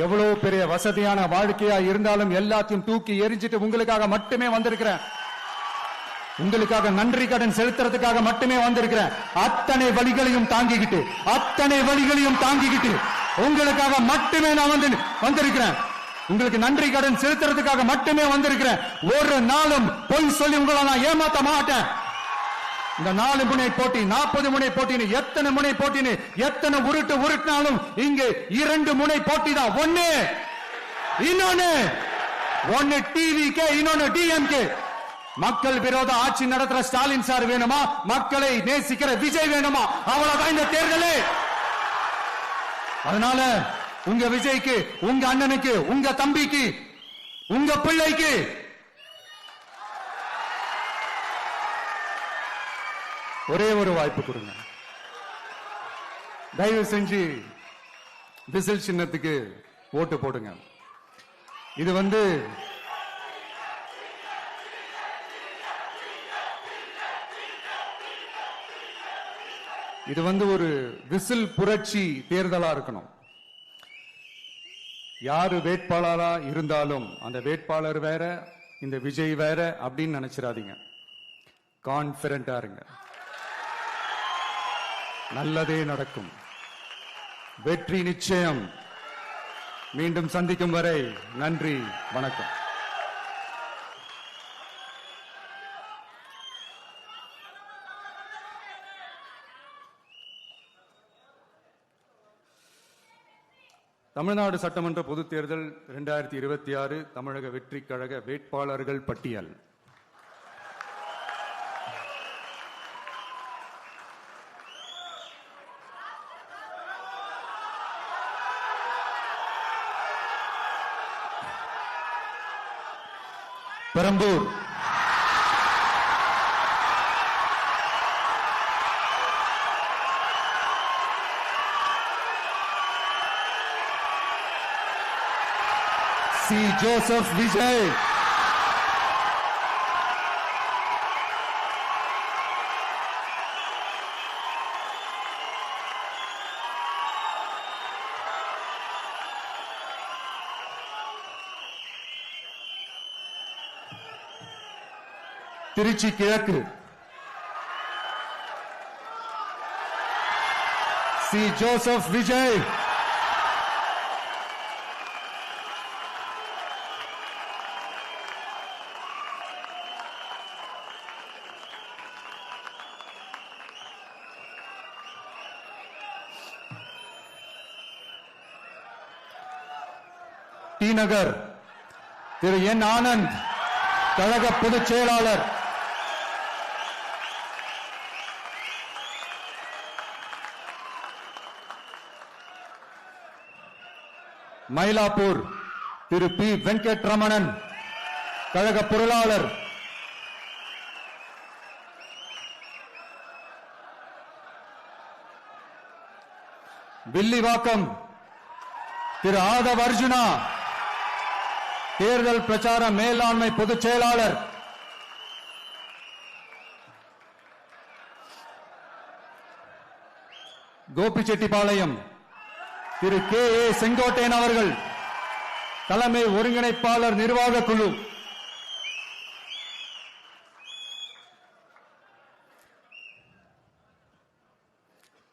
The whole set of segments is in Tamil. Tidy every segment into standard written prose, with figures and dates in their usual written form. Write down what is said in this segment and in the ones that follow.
எவ்வளவு பெரிய வசதியான வாழ்க்கையா இருந்தாலும் எல்லாத்தையும் தூக்கி எரிஞ்சிட்டு உங்களுக்காக மட்டுமே வந்திருக்கிறேன். உங்களுக்காக நன்றி கடன் செலுத்துறதுக்காக மட்டுமே வந்திருக்கிறேன். அத்தனை வழிகளையும் தாங்கிக்கிட்டு உங்களுக்காக மட்டுமே நான் வந்திருக்கிறேன். உங்களுக்கு நன்றி கடன் செலுத்துறதுக்காக மட்டுமே வந்திருக்கிறேன். ஒரு நாளும் பொய் சொல்லி உங்களை நான் ஏமாத்த மாட்டேன். இந்த 4 முனை போட்டி 40 முனை போட்டின்னு எத்தனை முனை போட்டின்னு எத்தனை உருட்டினாலும் இங்கு 2 முனை போட்டி தான். ஒன்னு டிவிகே, இன்னொன்னு டிஎம்கே. மக்கள் விரோத ஆட்சி நடத்துற ஸ்டாலின் சார் வேணுமா, மக்களை நேசிக்கிற விஜய் வேணுமா? அவ்வளவுதான் இந்த தேர்தலே. அதனால உங்க விஜய்க்கு, உங்க அண்ணனுக்கு, உங்க தம்பிக்கு, உங்க பிள்ளைக்கு ஒரே ஒரு வாய்ப்பு கொடுங்க. தயவு செஞ்சு விசில் சின்னத்துக்கு ஓட்டு போடுங்க. இது ஒரு விசில் புரட்சி தேர்தலா இருக்கணும். யாரு வேட்பாளரா இருந்தாலும் அந்த வேட்பாளர் வேற, இந்த விஜய் வேற அப்படின்னு நினைச்சிடாதீங்க. கான்பிடண்டா இருங்க. நல்லதே நடக்கும். வெற்றி நிச்சயம். மீண்டும் சந்திக்கும் வரை நன்றி, வணக்கம். தமிழ்நாடு சட்டமன்ற பொதுத் தேர்தல் 2026 தமிழக வெற்றி கழக வேட்பாளர்கள் பட்டியல். பெரம்பூர் சி. ஜோசப் விஜய். திருச்சி கிழக்கு சி. ஜோசப் விஜய். டி நகர் திரு என் ஆனந்த், கழக பொதுச் செயலாளர். மயிலாப்பூர் திரு பி. வெங்கட்ரமணன், கழக பொருளாளர். வில்லிவாக்கம் திரு ஆதவ் அர்ஜுனா, தேர்தல் பிரச்சார மேலாண்மை பொதுச் செயலாளர். கோபிச்செட்டிப்பாளையம் திரு கே. ஏ. செங்கோட்டையன் அவர்கள், தலைமை ஒருங்கிணைப்பாளர் நிர்வாக குழு.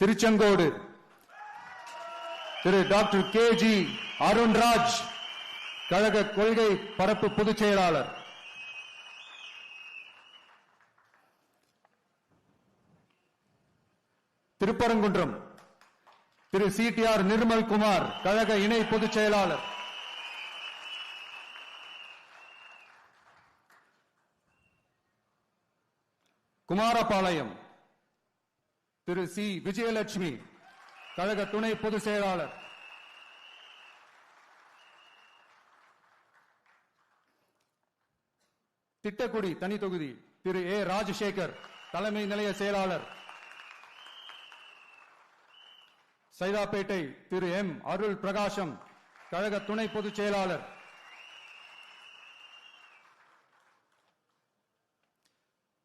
திருச்செங்கோடு திரு டாக்டர் கே. ஜி. அருண்ராஜ், கழக கொள்கை பரப்பு பொதுச் செயலாளர். திருப்பரங்குன்றம் திரு சி.டி.ஆர். நிர்மல்குமார், கழக இணை பொதுச் செயலாளர். குமாரபாளையம் திரு சி. விஜயலட்சுமி, கழக துணை பொதுச் செயலாளர். திட்டக்குடி தனி தொகுதி திரு ஏ. ராஜசேகர், தலைமை நிலைய செயலாளர். சைதாப்பேட்டை திரு எம். அருள் பிரகாசம், கழக துணை பொதுச் செயலாளர்.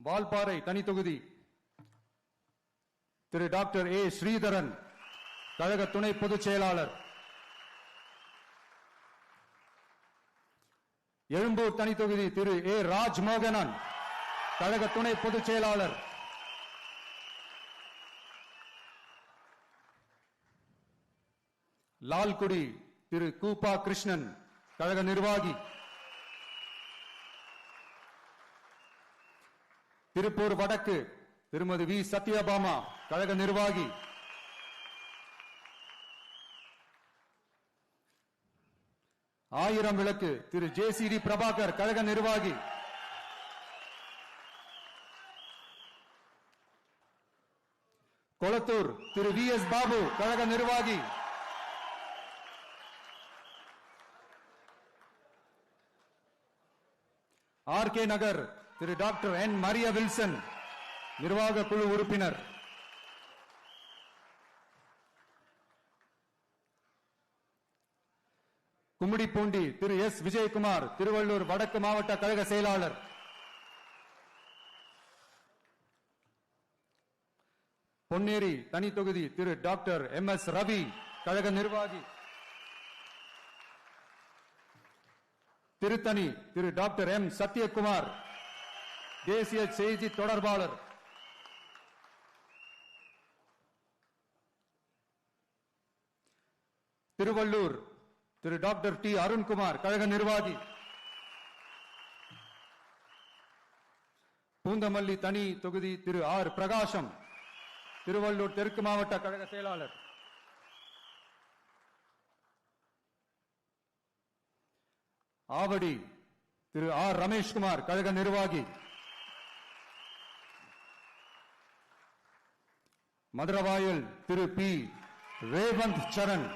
வால்பாறை தனி தொகுதி திரு டாக்டர் ஏ. ஸ்ரீதரன், கழக துணை பொதுச் செயலாளர். எழும்பூர் தனி தொகுதி திரு ஏ ராஜ்மோகனன் கழக துணை பொதுச் செயலாளர். லால்குடி திரு கூப்பா கிருஷ்ணன் கழக நிர்வாகி. திருப்பூர் வடக்கு திருமதி வி சத்யபாமா கழக நிர்வாகி. ஆயிரம் விளக்கு திரு ஜே.சி.டி. பிரபாகர் கழக நிர்வாகி. கொளத்தூர் திரு வி.எஸ். பாபு கழக நிர்வாகி. ஆர்.கே. நகர் திரு டாக்டர் என். மரியா வில்சன் நிர்வாக குழு உறுப்பினர். கும்மிடிப்பூண்டி திரு எஸ். விஜயகுமார் திருவள்ளூர் வடக்கு மாவட்ட கழக செயலாளர். பொன்னேரி தனி தொகுதி திரு டாக்டர் எம்.எஸ். ரவி கழக நிர்வாகி. திருத்தணி திரு டாக்டர் எம். சத்யகுமார் தேசிய செய்தி தொடர்பாளர். திருவள்ளூர் திரு டாக்டர் டி. அருண்குமார் கழக நிர்வாகி. பூந்தமல்லி தனி தொகுதி திரு ஆர். பிரகாசம் திருவள்ளூர் தெற்கு மாவட்ட கழக செயலாளர். ஆவடி திரு ஆர். ரமேஷ்குமார் கழக நிர்வாகி. மதுரவாயல் திரு பி. ரேவந்த் சரண்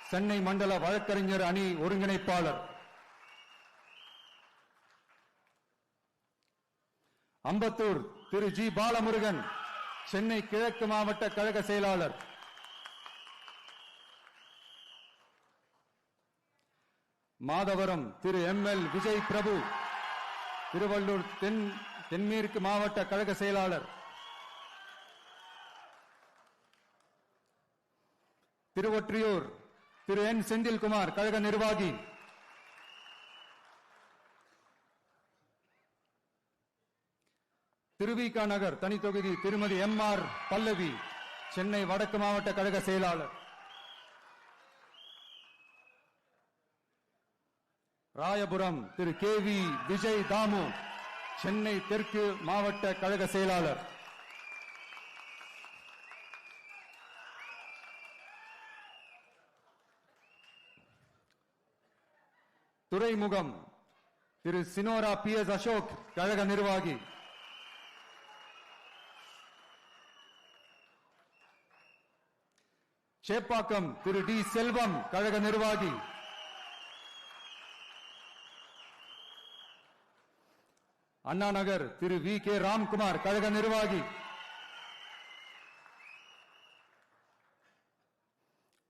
சென்னை மண்டல வழக்கறிஞர் அணி ஒருங்கிணைப்பாளர். அம்பத்தூர் திரு ஜி. பாலமுருகன் சென்னை கிழக்கு மாவட்ட கழக செயலாளர். மாதவரம் திரு எம்.எல். விஜய் பிரபு திருவள்ளூர் தென்மேற்கு மாவட்ட கழக செயலாளர். திருவொற்றியூர் திரு என். செந்தில்குமார் கழக நிர்வாகி. திருவிக நகர் தனி தொகுதி திருமதி எம். ஆர். பல்லவி சென்னை வடக்கு மாவட்ட கழக செயலாளர். ராயபுரம் திரு கே. வி. விஜய் தாமு சென்னை தெற்கு மாவட்ட கழக செயலாளர். துறைமுகம் திரு சினோரா பி. எஸ். அசோக் கழக நிர்வாகி. சேப்பாக்கம் திரு டி. செல்வம் கழக நிர்வாகி. அண்ணா நகர் திரு வி. கே. ராம்குமார் கழக நிர்வாகி.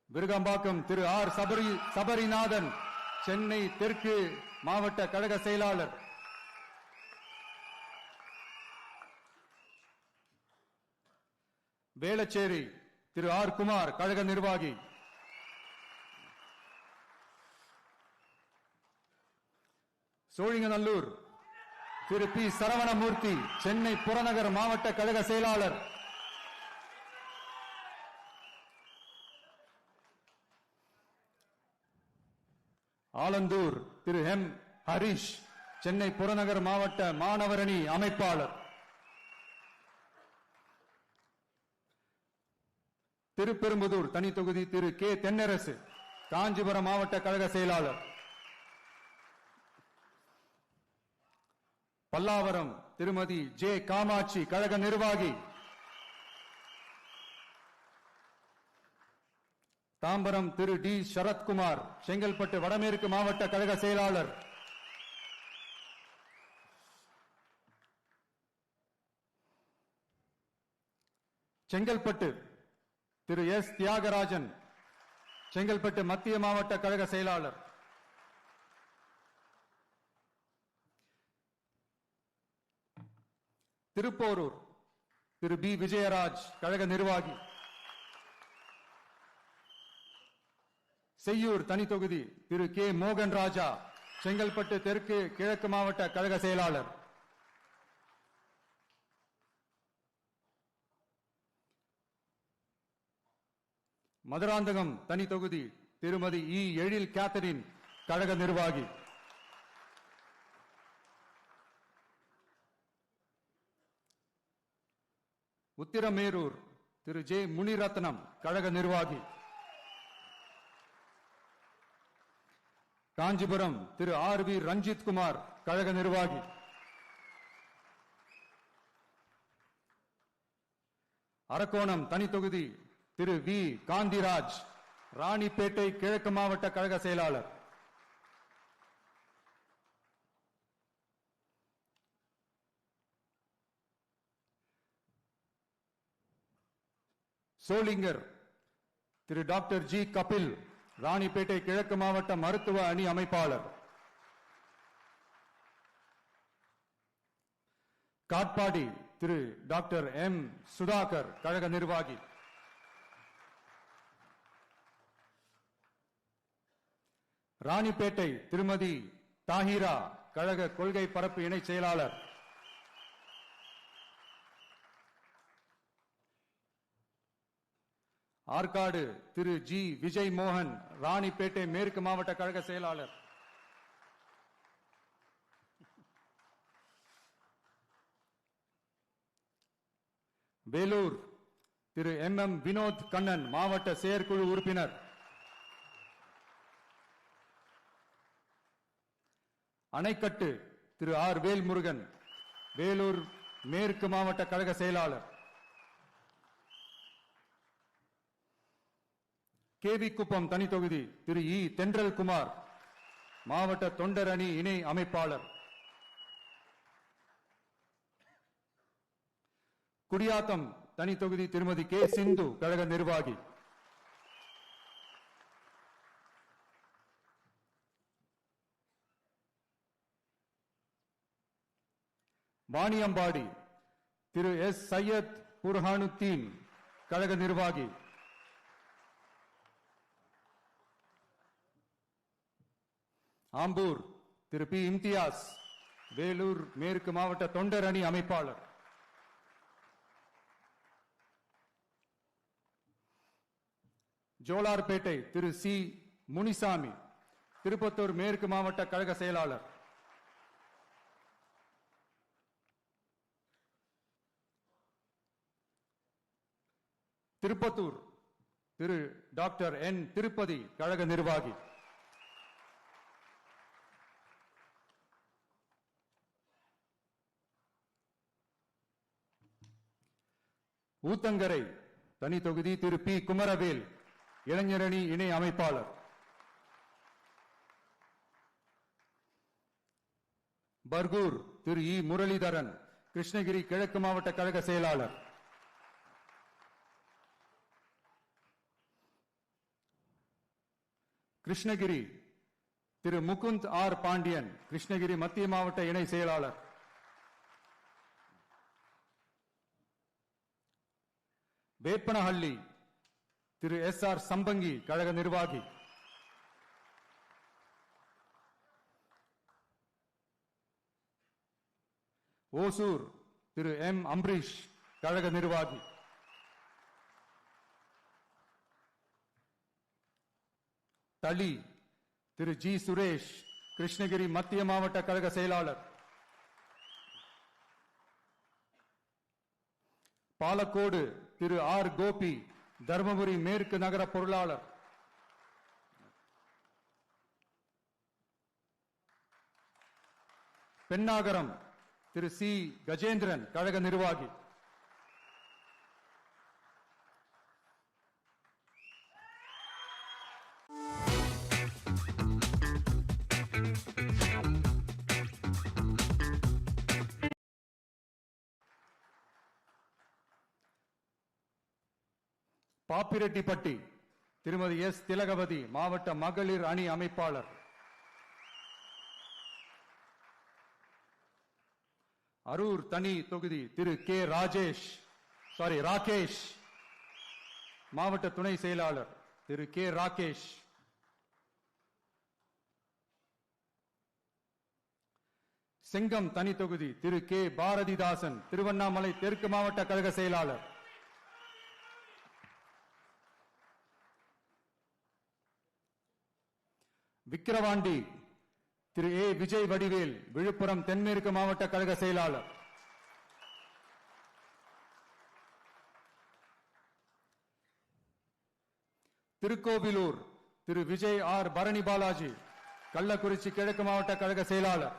விருகம்பாக்கம் திரு ஆர். சபரிநாதன் சென்னை தெற்கு மாவட்ட கழக செயலாளர். வேளச்சேரி திரு ஆர். குமார் கழக நிர்வாகி. சோழிங்கநல்லூர் திரு பி. சரவணமூர்த்தி சென்னை புறநகர் மாவட்ட கழக செயலாளர். ஆலந்தூர் திரு எம். ஹரிஷ் சென்னை புறநகர் மாவட்ட மாணவரணி அமைப்பாளர். திருப்பெரும்புதூர் தனி தொகுதி திரு கே. தென்னரசு காஞ்சிபுரம் மாவட்ட கழக செயலாளர். பல்லாவரம் திருமதி ஜே. காமாட்சி கழக நிர்வாகி. தாம்பரம் திரு டி. சரத்குமார் செங்கல்பட்டு வடமேற்கு மாவட்ட கழக செயலாளர். செங்கல்பட்டு திரு எஸ். தியாகராஜன் செங்கல்பட்டு மத்திய மாவட்ட கழக செயலாளர். திருப்போரூர் திரு பி. விஜயராஜ் கழக நிர்வாகி. செய்யூர் தனி தொகுதி திரு கே. மோகன் ராஜா செங்கல்பட்டு தெற்கு கிழக்கு மாவட்ட கழக செயலாளர். மதுராந்தகம் தனி தொகுதி திருமதி இ எழில் கேத்தரின் கழக நிர்வாகி. உத்திரமேரூர் திரு ஜே முனிரத்னம் கழக நிர்வாகி. காஞ்சிபுரம் திரு ஆர் வி ரஞ்சித் குமார் கழக நிர்வாகி. அரக்கோணம் தனி தொகுதி திரு வி காந்திராஜ் ராணிப்பேட்டை கிழக்கு மாவட்ட கழக செயலாளர். சோளிங்கர் திரு டாக்டர் ஜி கபில் ராணிப்பேட்டை கிழக்கு மாவட்ட மருத்துவ அணி அமைப்பாளர். காட்பாடி திரு டாக்டர் எம் சுதாகர் கழக நிர்வாகி. ராணிப்பேட்டை திருமதி தாஹிரா கழக கொள்கை பரப்பு இணை செயலாளர். ஆற்காடு திரு ஜி விஜய் மோகன் ராணிப்பேட்டை மேற்கு மாவட்ட கழக செயலாளர். வேலூர் திரு எம் எம் வினோத் கண்ணன் மாவட்ட செயற்குழு உறுப்பினர். அணைக்கட்டு திரு ஆர் வேல்முருகன் வேலூர் மேற்கு மாவட்ட கழக செயலாளர். கேவி குப்பம் தனி தொகுதி திரு இ தென்றல் குமார் மாவட்ட தொண்டர் அணி இணை அமைப்பாளர். குடியாத்தம் தனி தொகுதி திருமதி கே சிந்து கழக நிர்வாகி. வாணியம்பாடி திரு எஸ் சையத் புர்ஹானுத்தீன் கழக நிர்வாகி. ஆம்பூர் திரு பி இம்தியாஸ் வேலூர் மேற்கு மாவட்ட தொண்டர் அணி அமைப்பாளர். ஜோலார்பேட்டை திரு சி முனிசாமி திருப்பத்தூர் மேற்கு மாவட்ட கழக செயலாளர். திருப்பத்தூர் திரு டாக்டர் என் திருப்பதி கழக நிர்வாகி. ஊத்தங்கரை தனி தொகுதி திரு பி குமரவேல் இளைஞரணி இணை அமைப்பாளர். பர்கூர் திரு இ முரளிதரன் கிருஷ்ணகிரி கிழக்கு மாவட்ட கழக செயலாளர். கிருஷ்ணகிரி திரு முகுந்த் ஆர் பாண்டியன் கிருஷ்ணகிரி மத்திய மாவட்ட இணை செயலாளர். வேப்பனஹள்ளி திரு எஸ் ஆர் சம்பங்கி கழக நிர்வாகி. ஓசூர் திரு எம் அம்பரீஷ் கழக நிர்வாகி. தளி திரு ஜி சுரேஷ் கிருஷ்ணகிரி மத்திய மாவட்ட கழக செயலாளர். பாலக்கோடு திரு ஆர் கோபி தர்மபுரி மேற்கு நகர பொருளாளர். பெண்ணாகரம் திரு சி கஜேந்திரன் கழக நிர்வாகி. பாப்பிரெட்டிப்பட்டி திருமதி எஸ் திலகவதி மாவட்ட மகளிர் அணி அமைப்பாளர். அரூர் தனி தொகுதி திரு கே ராகேஷ் மாவட்ட துணை செயலாளர் திரு கே ராகேஷ். செங்கம் தனி தொகுதி திரு கே பாரதிதாசன் திருவண்ணாமலை தெற்கு மாவட்ட கழக செயலாளர். விக்கிரவாண்டி திரு ஏ விஜய் வடிவேல் விழுப்புரம் தென்மேற்கு மாவட்ட கழக செயலாளர். திருக்கோவிலூர் திரு விஜய் ஆர் பரணி பாலாஜி கள்ளக்குறிச்சி கிழக்கு மாவட்ட கழக செயலாளர்.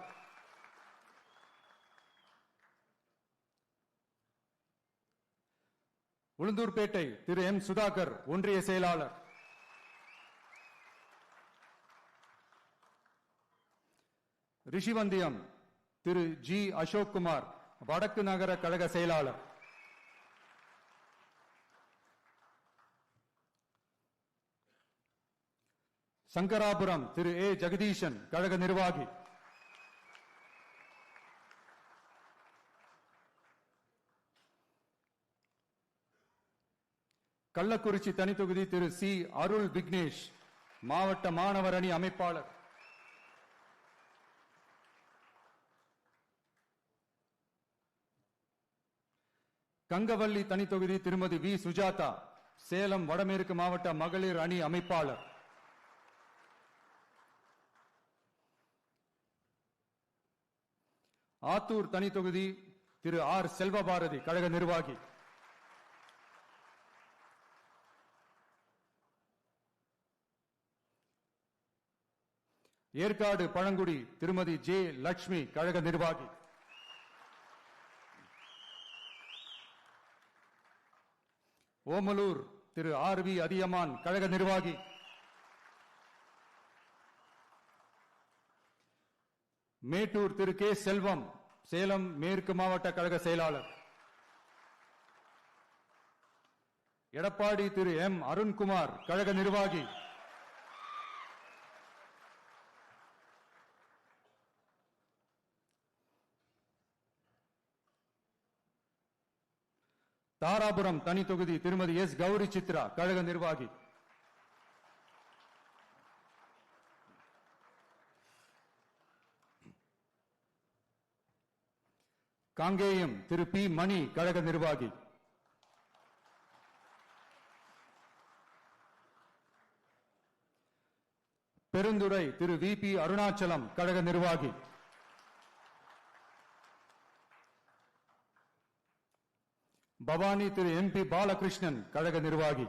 உளுந்தூர்பேட்டை திரு எம் சுதாகர் ஒன்றிய செயலாளர். ரிஷிவந்தியம் திரு ஜி அசோக் குமார் வடக்கு நகர கழக செயலாளர். சங்கராபுரம் திரு ஏ ஜெகதீசன் கழக நிர்வாகி. கள்ளக்குறிச்சி தனித்தொகுதி திரு சி அருள் விக்னேஷ் மாவட்ட மாணவர் அணி அமைப்பாளர். கங்கவல்லி தனித்தொகுதி திருமதி வி சுஜாதா சேலம் வடமேற்கு மாவட்ட மகளிர் அணி அமைப்பாளர். ஆத்தூர் தனித்தொகுதி திரு ஆர் செல்வபாரதி கழக நிர்வாகி. ஏற்காடு பழங்குடி திருமதி ஜே லட்சுமி கழக நிர்வாகி. ஓமலூர் திரு ஆர் வி அதியமான் கழக நிர்வாகி. மேட்டூர் திரு கே செல்வம் சேலம் மேற்கு மாவட்ட கழக செயலாளர். எடப்பாடி திரு எம் அருண்குமார் கழக நிர்வாகி. தாராபுரம் தனி தொகுதி திருமதி எஸ் கௌரி சித்ரா கழக நிர்வாகி. காங்கேயம் திரு பி மணி கழக நிர்வாகி. பெருந்துறை திரு வி பி அருணாச்சலம் கழக நிர்வாகி. பவானி திரு எம் பி பாலகிருஷ்ணன் கழக நிர்வாகி.